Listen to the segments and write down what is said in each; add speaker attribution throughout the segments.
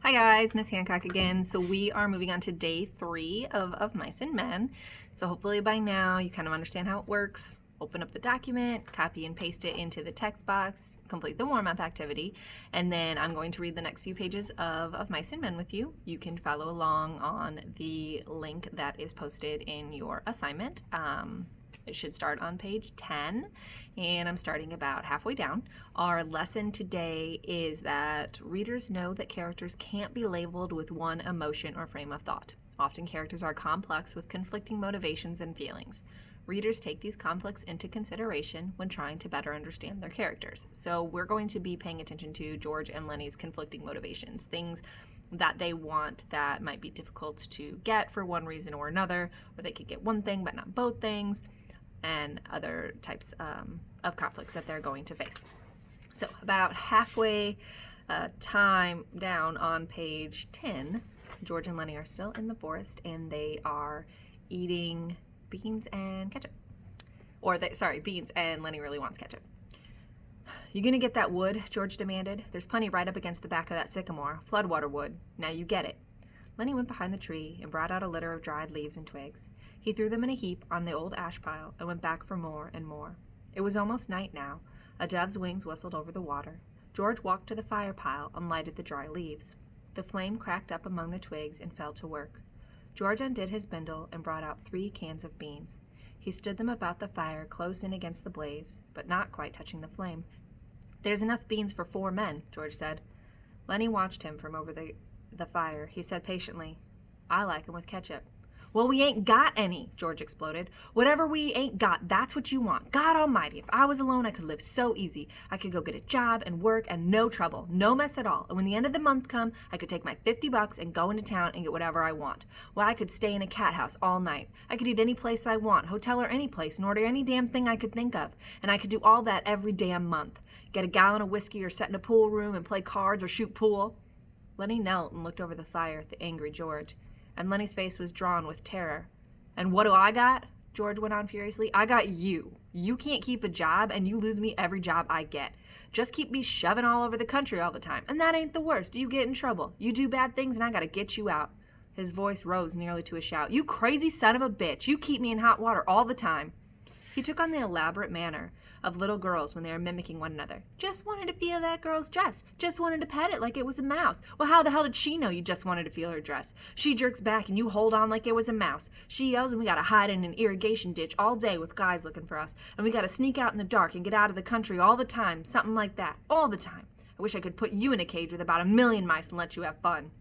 Speaker 1: Hi guys, Miss Hancock again. So we are moving on to day 3 of Mice and Men. So hopefully by now you kind of understand how it works. Open up the document, copy and paste it into the text box, complete the warm-up activity, and then I'm going to read the next few pages of Mice and Men with you. You can follow along on the link that is posted in your assignment. It should start on page 10, and I'm starting about halfway down. Our lesson today is that readers know that characters can't be labeled with one emotion or frame of thought. Often characters are complex with conflicting motivations and feelings. Readers take these conflicts into consideration when trying to better understand their characters. So we're going to be paying attention to George and Lenny's conflicting motivations, things that they want that might be difficult to get for one reason or another, or they could get one thing but not both things, and other types of conflicts that they're going to face. So about halfway time down on page 10, George and Lenny are still in the forest and they are eating beans and ketchup. Beans, and Lenny really wants ketchup. You gonna get that wood? George demanded. There's plenty right up against the back of that sycamore, floodwater wood. Now you get it. Lenny went behind the tree and brought out a litter of dried leaves and twigs. He threw them in a heap on the old ash pile and went back for more and more. It was almost night now. A dove's wings whistled over the water. George walked to the fire pile and lighted the dry leaves. The flame cracked up among the twigs and fell to work. George undid his bindle and brought out 3 cans of beans. He stood them about the fire, close in against the blaze, but not quite touching the flame. There's enough beans for 4 men, George said. Lenny watched him from over the fire. He said patiently, I like 'em with ketchup. Well, we ain't got any, George exploded. Whatever we ain't got, that's what you want. God almighty, if I was alone, I could live so easy. I could go get a job and work and no trouble, no mess at all. And when the end of the month come, I could take my $50 and go into town and get whatever I want. Well, I could stay in a cat house all night. I could eat any place I want, hotel or any place, and order any damn thing I could think of. And I could do all that every damn month. Get a gallon of whiskey or sit in a pool room and play cards or shoot pool. Lenny knelt and looked over the fire at the angry George, and Lenny's face was drawn with terror. And what do I got? George went on furiously. I got you. You can't keep a job, and you lose me every job I get. Just keep me shoving all over the country all the time, and that ain't the worst. You get in trouble. You do bad things, and I gotta get you out. His voice rose nearly to a shout. You crazy son of a bitch. You keep me in hot water all the time. He took on the elaborate manner of little girls when they are mimicking one another. Just wanted to feel that girl's dress. Just wanted to pet it like it was a mouse. Well, how the hell did she know you just wanted to feel her dress? She jerks back and you hold on like it was a mouse. She yells and we gotta hide in an irrigation ditch all day with guys looking for us. And we gotta sneak out in the dark and get out of the country all the time. Something like that. All the time. I wish I could put you in a cage with about 1,000,000 mice and let you have fun.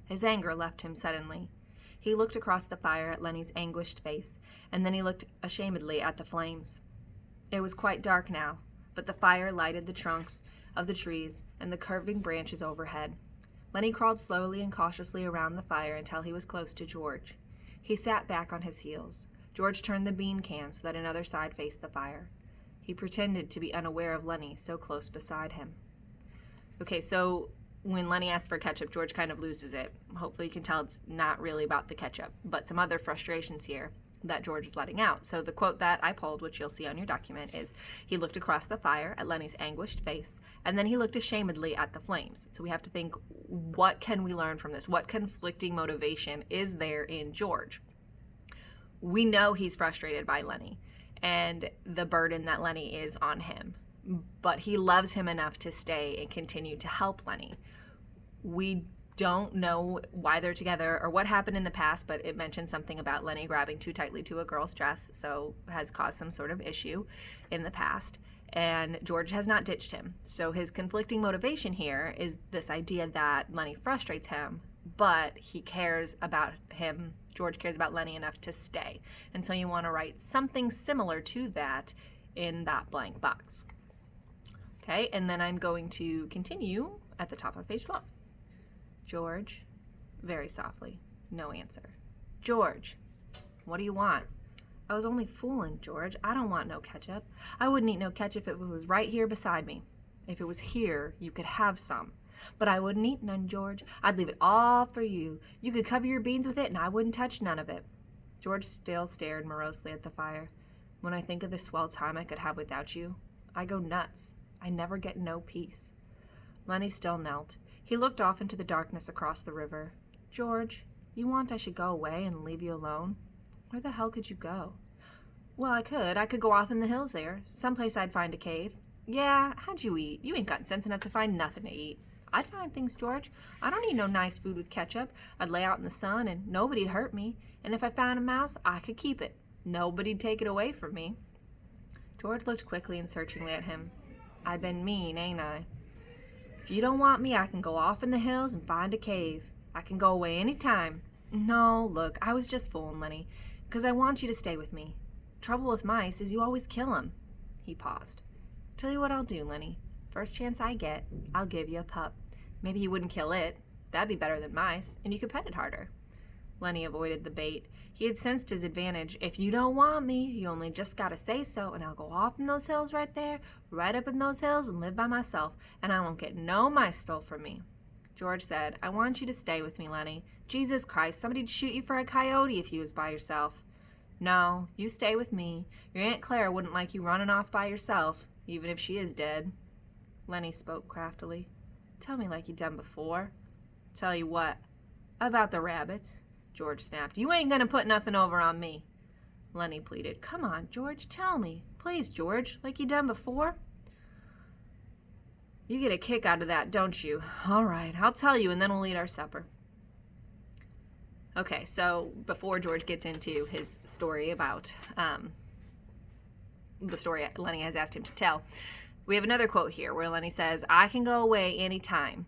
Speaker 1: His anger left him suddenly. He looked across the fire at Lenny's anguished face, and then he looked ashamedly at the flames. It was quite dark now, but the fire lighted the trunks of the trees and the curving branches overhead. Lenny crawled slowly and cautiously around the fire until he was close to George. He sat back on his heels. George turned the bean can so that another side faced the fire. He pretended to be unaware of Lenny so close beside him. Okay, so when Lenny asks for ketchup, George kind of loses it. Hopefully you can tell it's not really about the ketchup, but some other frustrations here that George is letting out. So the quote that I pulled, which you'll see on your document, is he looked across the fire at Lenny's anguished face, and then he looked ashamedly at the flames. So we have to think, what can we learn from this? What conflicting motivation is there in George? We know he's frustrated by Lenny and the burden that Lenny is on him, but he loves him enough to stay and continue to help Lenny. We don't know why they're together or what happened in the past, but it mentions something about Lenny grabbing too tightly to a girl's dress, so has caused some sort of issue in the past. And George has not ditched him. So his conflicting motivation here is this idea that Lenny frustrates him, but he cares about him. George cares about Lenny enough to stay. And so you want to write something similar to that in that blank box. Okay, and then I'm going to continue at the top of page 12. George, very softly, no answer. George, what do you want? I was only fooling, George. I don't want no ketchup. I wouldn't eat no ketchup if it was right here beside me. If it was here, you could have some. But I wouldn't eat none, George. I'd leave it all for you. You could cover your beans with it, and I wouldn't touch none of it. George still stared morosely at the fire. When I think of the swell time I could have without you, I go nuts. I never get no peace. Lenny still knelt. He looked off into the darkness across the river. George, you want I should go away and leave you alone? Where the hell could you go? Well, I could go off in the hills there. Someplace I'd find a cave. Yeah, how'd you eat? You ain't got sense enough to find nothing to eat. I'd find things, George. I don't need no nice food with ketchup. I'd lay out in the sun and nobody'd hurt me. And if I found a mouse, I could keep it. Nobody'd take it away from me. George looked quickly and searchingly at him. I've been mean, ain't I? If you don't want me, I can go off in the hills and find a cave. I can go away any time. No, look, I was just fooling, Lenny, because I want you to stay with me. Trouble with mice is you always kill 'em. He paused. Tell you what I'll do, Lenny. First chance I get, I'll give you a pup. Maybe you wouldn't kill it. That'd be better than mice, and you could pet it harder. Lenny avoided the bait. He had sensed his advantage. If you don't want me, you only just gotta say so, and I'll go off in those hills right there, right up in those hills, and live by myself, and I won't get no mice stole from me. George said, I want you to stay with me, Lenny. Jesus Christ, somebody'd shoot you for a coyote if you was by yourself. No, you stay with me. Your Aunt Clara wouldn't like you running off by yourself, even if she is dead. Lenny spoke craftily. Tell me like you done before. Tell you what? About the rabbits. George snapped. You ain't gonna put nothing over on me. Lenny pleaded. Come on, George, tell me. Please, George, like you done before. You get a kick out of that, don't you? All right, I'll tell you, and then we'll eat our supper. Okay, so before George gets into his story about the story Lenny has asked him to tell, we have another quote here where Lenny says, I can go away anytime.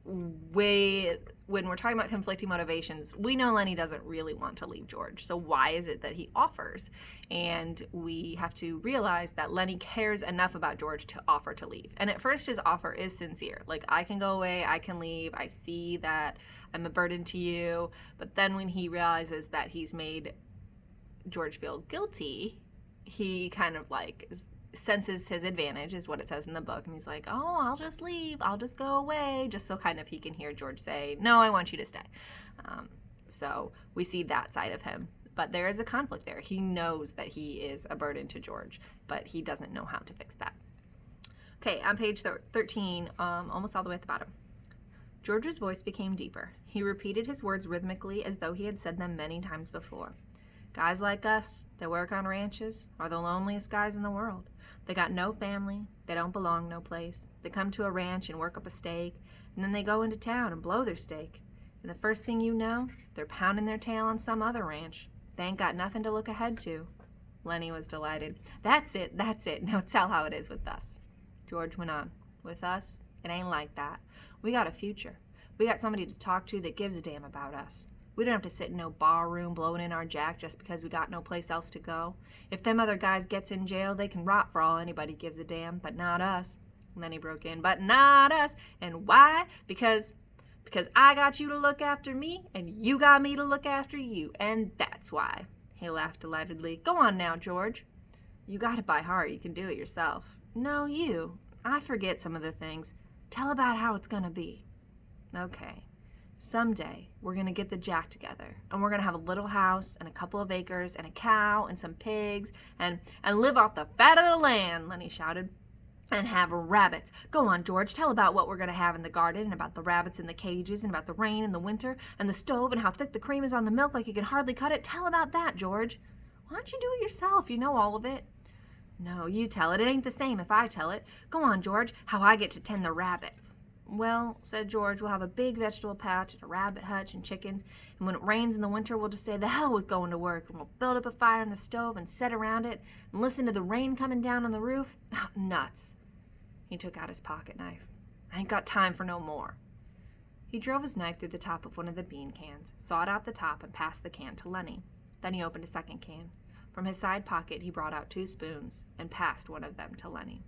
Speaker 1: When we're talking about conflicting motivations, we know Lenny doesn't really want to leave George. So why is it that he offers? And we have to realize that Lenny cares enough about George to offer to leave. And at first his offer is sincere. Like, I can go away, I can leave, I see that I'm a burden to you. But then when he realizes that he's made George feel guilty, he kind of like senses his advantage, is what it says in the book, and he's like, oh, I'll just leave, I'll just go away, just so kind of he can hear George say, no, I want you to stay. So we see that side of him, but there is a conflict there. He knows that he is a burden to George, but he doesn't know how to fix that. Okay, on page 13, almost all the way at the bottom. George's voice became deeper. He repeated his words rhythmically as though he had said them many times before. Guys like us that work on ranches are the loneliest guys in the world. They got no family. They don't belong no place. They come to a ranch and work up a stake, and then they go into town and blow their stake. And the first thing you know, they're pounding their tail on some other ranch. They ain't got nothing to look ahead to. Lenny was delighted. That's it. Now tell how it is with us. George went on. With us, it ain't like that. We got a future. We got somebody to talk to that gives a damn about us. We don't have to sit in no bar room blowing in our jack just because we got no place else to go. If them other guys gets in jail, they can rot for all anybody gives a damn, but not us. And then he broke in, but not us. And why? Because I got you to look after me, and you got me to look after you, and that's why. He laughed delightedly. Go on now, George. You got it by heart. You can do it yourself. No, you. I forget some of the things. Tell about how it's gonna be. Okay. Someday, we're going to get the jack together, and we're going to have a little house and a couple of acres and a cow and some pigs and live off the fat of the land, Lenny shouted, and have rabbits. Go on, George, tell about what we're going to have in the garden and about the rabbits in the cages and about the rain in the winter and the stove and how thick the cream is on the milk like you can hardly cut it. Tell about that, George. Why don't you do it yourself? You know all of it. No, you tell it. It ain't the same if I tell it. Go on, George, how I get to tend the rabbits. Well, said George, we'll have a big vegetable patch and a rabbit hutch and chickens, and when it rains in the winter, we'll just say the hell with going to work, and we'll build up a fire in the stove and sit around it and listen to the rain coming down on the roof. Oh, nuts. He took out his pocket knife. I ain't got time for no more. He drove his knife through the top of one of the bean cans, sawed out the top, and passed the can to Lenny. Then he opened a second can. From his side pocket, he brought out 2 spoons and passed one of them to Lenny.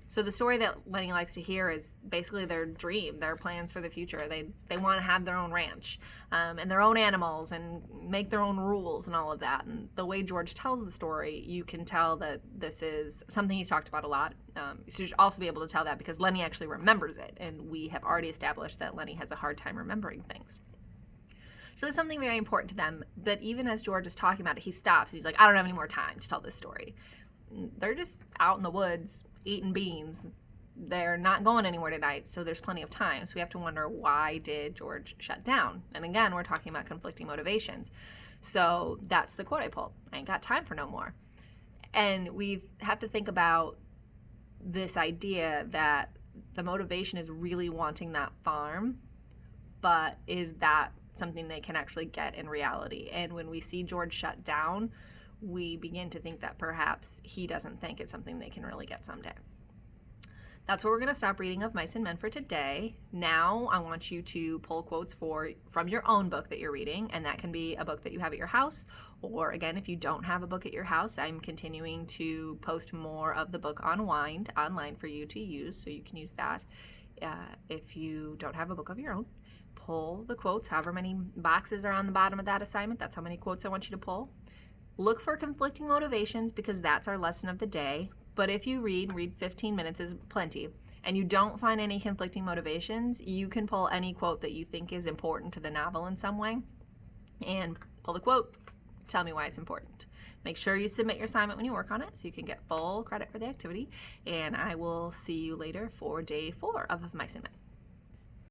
Speaker 1: So the story that Lenny likes to hear is basically their dream, their plans for the future. They want to have their own ranch and their own animals and make their own rules and all of that. And the way George tells the story, you can tell that this is something he's talked about a lot. You should also be able to tell that because Lenny actually remembers it. And we have already established that Lenny has a hard time remembering things. So it's something very important to them. But even as George is talking about it, he stops. He's like, I don't have any more time to tell this story. They're just out in the woods eating beans. they're not going anywhere tonight, so there's plenty of time. So we have to wonder, why did George shut down? And again, we're talking about conflicting motivations. So that's the quote I pulled. I ain't got time for no more. And we have to think about this idea that the motivation is really wanting that farm, but is that something they can actually get in reality? And when we see George shut down, we begin to think that perhaps he doesn't think it's something they can really get someday. That's where we're going to stop reading Of Mice and Men for today. Now I want you to pull quotes from your own book that you're reading, and that can be a book that you have at your house, or again, if you don't have a book at your house, I'm continuing to post more of the book Unwind online for you to use, so you can use that. If you don't have a book of your own, pull the quotes, however many boxes are on the bottom of that assignment, that's how many quotes I want you to pull. Look for conflicting motivations, because that's our lesson of the day. But if you read 15 minutes is plenty, and you don't find any conflicting motivations, you can pull any quote that you think is important to the novel in some way, and pull the quote, tell me why it's important. Make sure you submit your assignment when you work on it so you can get full credit for the activity, and I will see you later for day 4 of Mice and Men.